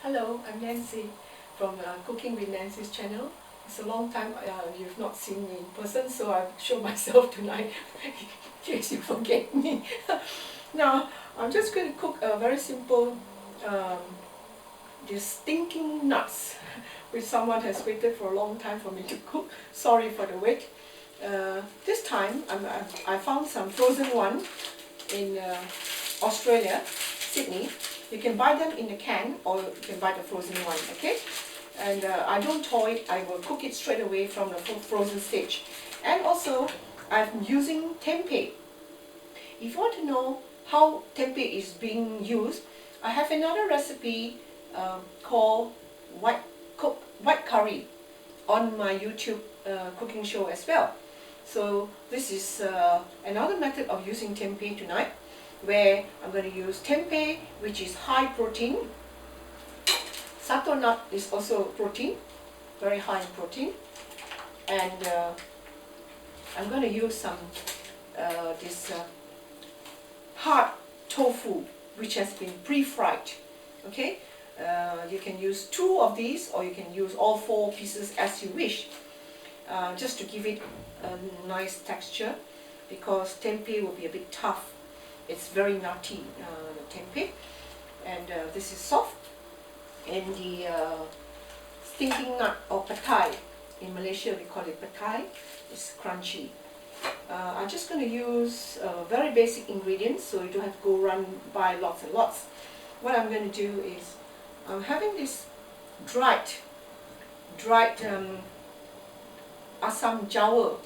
Hello, I'm Nancy from Cooking with Nancy's channel. It's a long time you've not seen me in person, so I'll show myself tonight in case you forget me. Now, I'm just going to cook a very simple this stinking nuts, which someone has waited for a long time for me to cook. Sorry for the wait. This time I found some frozen one in Australia, Sydney. You can buy them in a can or you can buy the frozen one, okay? And I don't thaw it, I will cook it straight away from the frozen stage. And also, I'm using tempeh. If you want to know how tempeh is being used, I have another recipe called white curry on my YouTube cooking show as well. So this is another method of using tempeh tonight, where I'm going to use tempeh, which is high protein. Sator nut is also protein, very high in protein. And I'm going to use some this hard tofu, which has been pre-fried. Okay, you can use 2 of these, or you can use all 4 pieces as you wish, just to give it a nice texture, because tempeh will be a bit tough. It's very nutty, the tempeh, and this is soft. And the stinking nut, or petai, in Malaysia we call it petai, is crunchy. I'm just going to use very basic ingredients, so you don't have to go run buy lots and lots. What I'm going to do is, I'm having this dried asam jawa.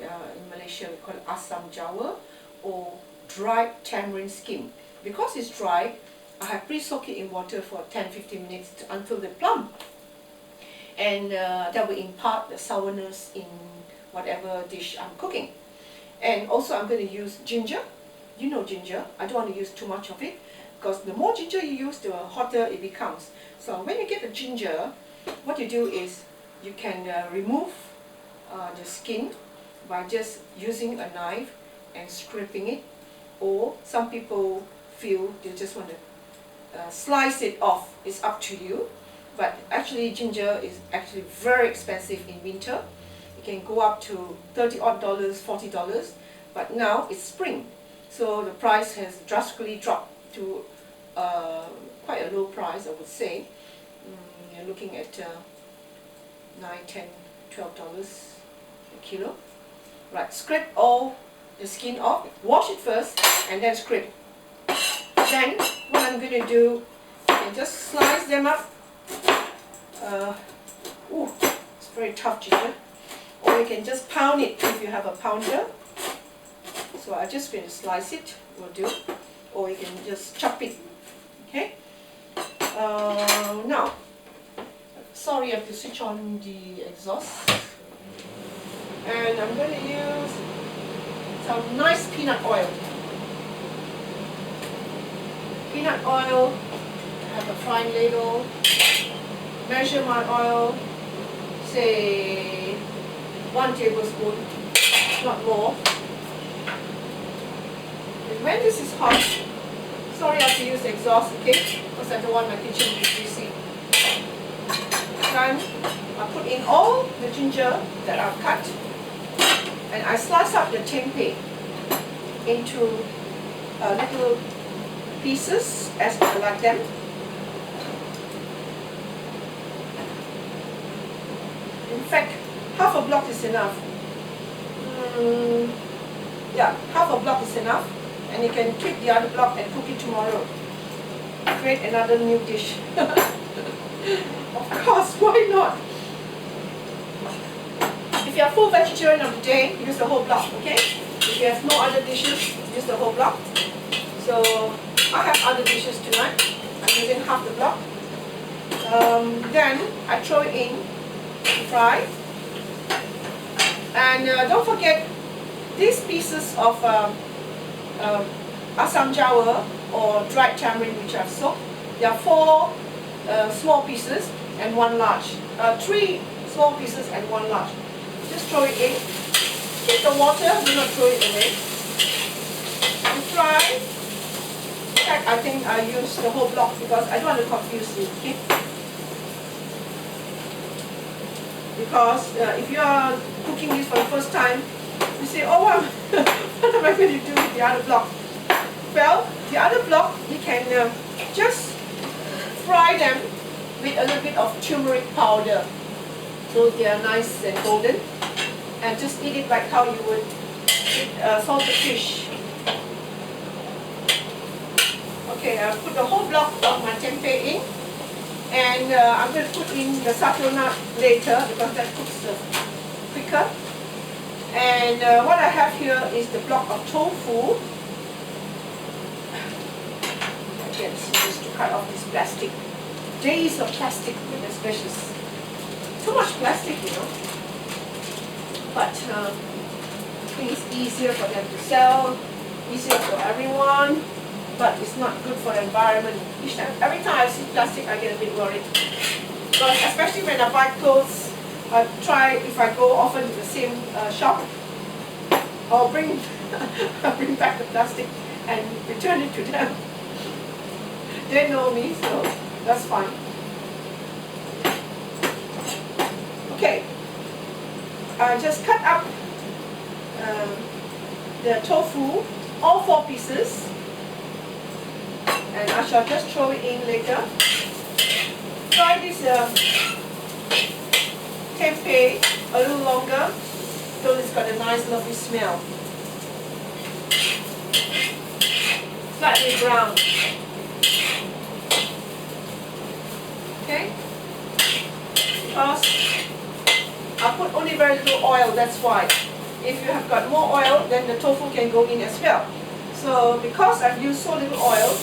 In Malaysia we call it asam jawa, or dried tamarind skin. Because it's dry, I have pre-soaked it in water for 10-15 minutes until they plump, and that will impart the sourness in whatever dish I'm cooking. And also I'm going to use ginger. You know ginger, I don't want to use too much of it, because the more ginger you use, the hotter it becomes. So when you get the ginger, what you do is you can remove the skin by just using a knife and scraping it, or some people feel they just want to slice it off. It's up to you. But actually ginger is actually very expensive in winter. It can go up to $30 odd, $40, but now it's spring, so the price has drastically dropped to quite a low price, I would say. You're looking at $9, $10, $12 a kilo. Right, scrape all the skin off, wash it first, and then scrape. Then what I'm going to do, I can just slice them up. It's very tough ginger. Or you can just pound it if you have a pounder. So I'm just going to slice it, will do. Or you can just chop it. Okay. Now, sorry, I have to switch on the exhaust. And I'm going to use some nice peanut oil. Peanut oil, I have a fine ladle. Measure my oil, say 1 tablespoon, not more. And when this is hot, sorry I have to use exhaust, okay, because I don't want my kitchen to be greasy. Then I put in all the ginger that I've cut, and I slice up the tempeh into little pieces as I like them. In fact, half a block is enough. Yeah, half a block is enough, and you can keep the other block and cook it tomorrow. Create another new dish. Of course, why not? If you are full vegetarian of the day, use the whole block, okay? If you have no other dishes, use the whole block. So I have other dishes tonight. I'm using half the block. Then I throw it in to fry. And don't forget, these pieces of asam jawa, or dried tamarind, which I've soaked, there are 4 small pieces and 1 large. 3 small pieces and 1 large. Just throw it in. Keep the water, do not throw it away. And fry fact, I think I use the whole block because I don't want to confuse you, okay? Because if you are cooking this for the first time, you say, oh wow, what am I going to do with the other block? Well, the other block, you can just fry them with a little bit of turmeric powder so they are nice and golden, and just eat it like how you would eat salted fish. Okay, I'll put the whole block of my tempeh in, and I'm going to put in the sator nut later because that cooks quicker. And what I have here is the block of tofu. Again, scissors to cut off this plastic. Days of plastic, goodness gracious. Too much plastic, you know. But I think it's easier for them to sell, easier for everyone, but it's not good for the environment. Every time I see plastic, I get a bit worried. Because especially when I buy clothes, I try, if I go often to the same shop, I'll bring back the plastic and return it to them. They know me, so that's fine. Okay, just cut up the tofu, all 4 pieces, and I shall just throw it in later. Fry this tempeh a little longer so it's got a nice lovely smell. Slightly brown. Okay? Because I put only very little oil, that's why. If you have got more oil, then the tofu can go in as well. So because I've used so little oil,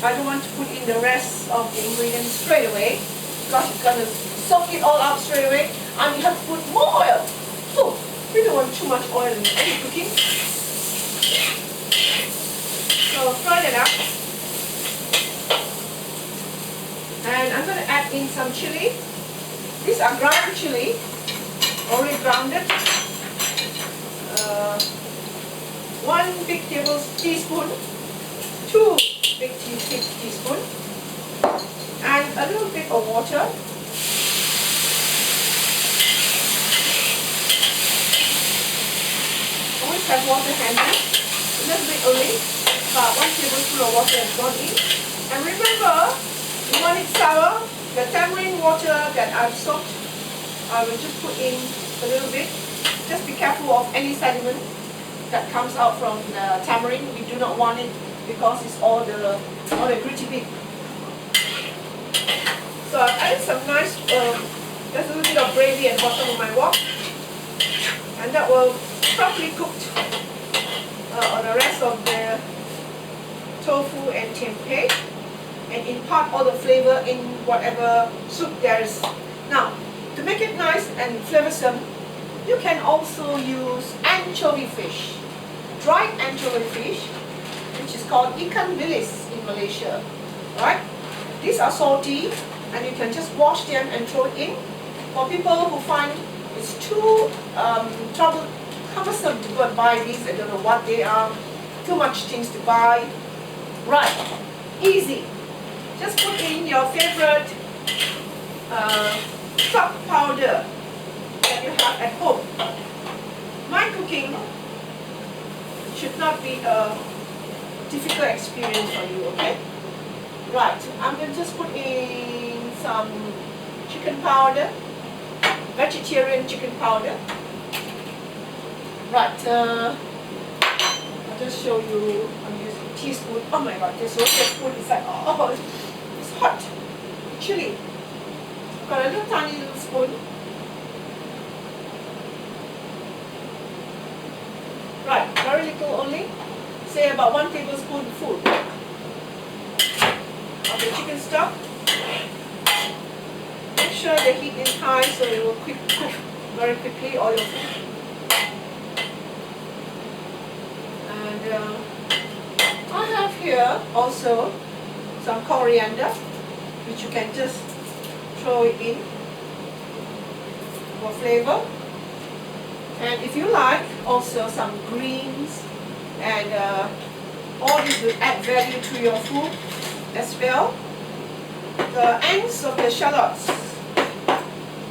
I don't want to put in the rest of the ingredients straight away, because it's going to soak it all up straight away, and you have to put more oil. So we don't want too much oil in any cooking. So fry that up. And I'm going to add in some chili. These are ground chili, already grounded. 1 big teaspoon, 2 big teaspoons, and a little bit of water. Always have water handy, a little bit only, about 1 tablespoon of water has gone in. And remember, you want it sour, the tamarind water that I've soaked, I will just put in a little bit. Just be careful of any sediment that comes out from the tamarind. We do not want it because it's all the gritty bit. So I've added some nice, there's a little bit of gravy at the bottom of my wok, and that will properly cooked on the rest of the tofu and tempeh, and impart all the flavor in whatever soup there is. Now, to make it nice and flavoursome, you can also use anchovy fish, dried anchovy fish, which is called ikan bilis in Malaysia. Right? These are salty, and you can just wash them and throw it in. For people who find it's too cumbersome to go and buy these, I don't know what they are, too much things to buy. Right, easy. Just put in your favorite stock powder that you have at home. My cooking should not be a difficult experience for you, okay? Right, I'm going to just put in some chicken powder, vegetarian chicken powder. Right, I'll just show you, I'm using a teaspoon. Oh my god, there's only a spoon inside. Oh, it's hot. Chili. Got a little tiny little spoon. Right, very little only. Say about 1 tablespoon full of the chicken stock. Make sure the heat is high so it will cook very quickly all your food. And I have here also some coriander, which you can just throw it in for flavor. And if you like, also some greens and All this will add value to your food as well. The ends of the shallots,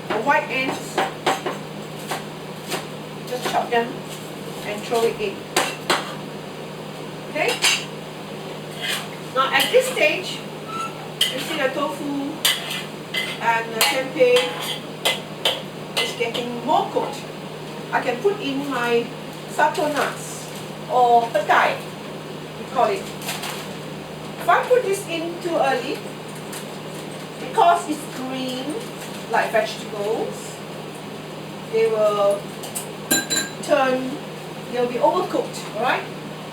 the white ends, just chop them and throw it in. Okay? Now at this stage, you see the tofu and the tempeh is getting more cooked. I can put in my sato nuts or petai, we call it. If I put this in too early, because it's green like vegetables, they will they'll be overcooked, alright,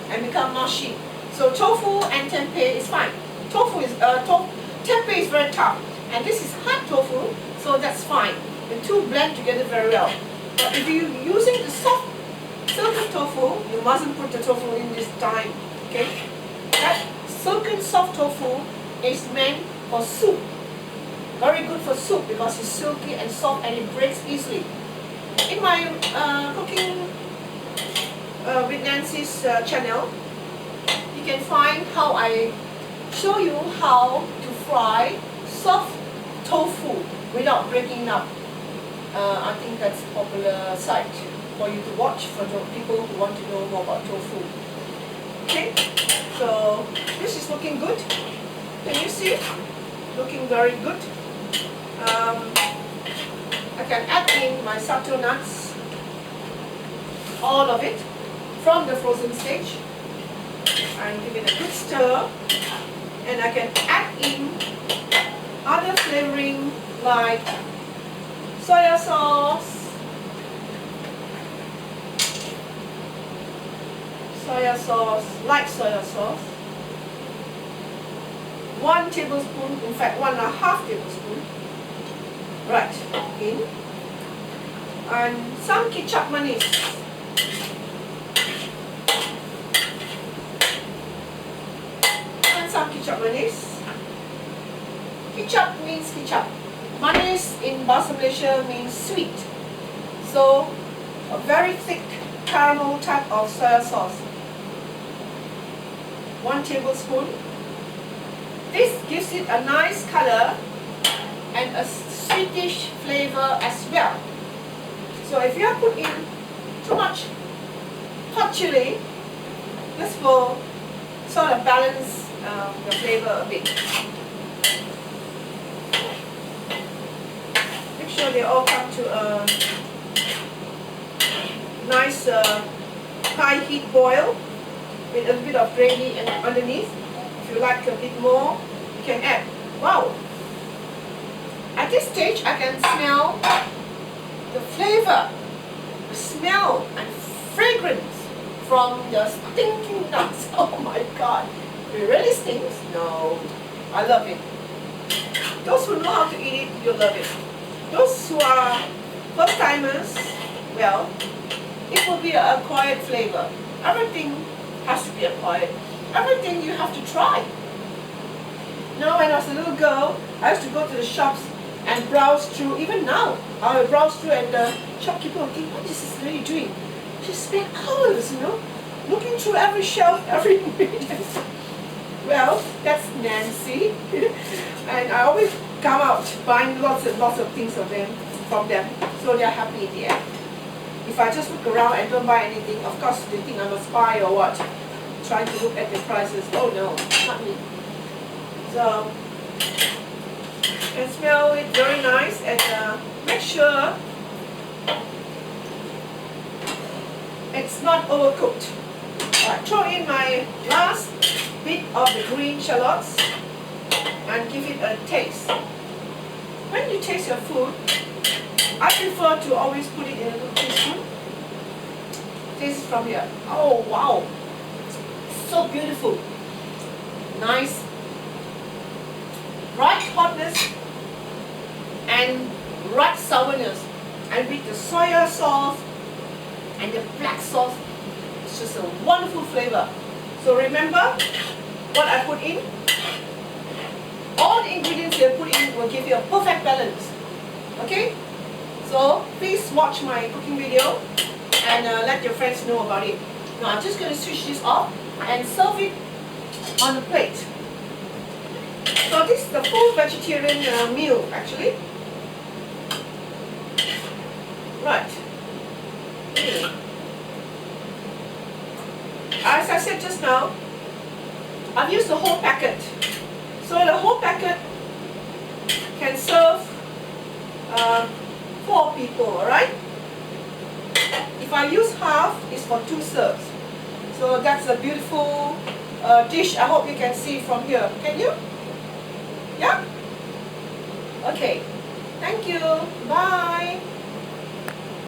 and become mushy. So tofu and tempeh is fine. Tempeh is very tough, and this is hard tofu, so that's fine. The two blend together very well. But if you're using the soft silken tofu, you mustn't put the tofu in this time. Okay? That silken soft tofu is meant for soup. Very good for soup because it's silky and soft and it breaks easily. In my cooking with Nancy's channel, you can find how I show you how to fry soft tofu without breaking up. I think that's a popular site for you to watch for the people who want to know more about tofu. Okay, so this is looking good. Can you see? Looking very good. I can add in my sato nuts, all of it, from the frozen stage, and give it a good stir. And I can add in other flavoring like soya sauce, light soya sauce, 1 tablespoon, in fact 1.5 tablespoon, right, in, and some ketchup mayonnaise. And some ketchup mayonnaise. Ketchup means ketchup. Mayonnaise in Bahasa Malaysia means sweet. So a very thick caramel type of soya sauce. 1 tablespoon. This gives it a nice color and a sweetish flavor as well. So if you have put in too much hot chili, this will sort of balance the flavor a bit. Make sure they all come to a nice high heat boil with a bit of gravy and underneath. If you like a bit more, you can add. Wow! At this stage, I can smell the flavor, the smell and fragrance from the stinking nuts. Oh my God! It really stinks? No, I love it. Those who know how to eat it, you'll love it. Those who are first timers, well, it will be an acquired flavor. Everything has to be acquired. Everything you have to try. Now, when I was a little girl, I used to go to the shops and browse through. Even now, I will browse through, and the shopkeeper will think, "What is this lady doing?" She spent hours, looking through every shelf, every ingredient. Well, that's Nancy, and I always come out buying lots and lots of things from them, so they're happy in the end. If I just look around and don't buy anything, of course they think I'm a spy or what, trying to look at the prices. Oh no, not me. So, you can smell it very nice, and make sure it's not overcooked. Alright, throw in my last bit of the green shallots and give it a taste. When you taste your food, I prefer to always put it in a little teaspoon. Taste from here. Oh wow! So beautiful. Nice. Right hotness and right sourness. And with the soya sauce and the black sauce, it's just a wonderful flavor. So remember what I put in? All the ingredients you put in will give you a perfect balance. Okay? So please watch my cooking video and let your friends know about it. Now I'm just going to switch this off and serve it on the plate. So this is the full vegetarian meal actually. Right. As I said just now, I've used the whole packet. So the whole packet can serve 4 people, alright? If I use half, it's for 2 serves. So that's a beautiful dish. I hope you can see from here. Can you? Yeah? Okay. Thank you. Bye.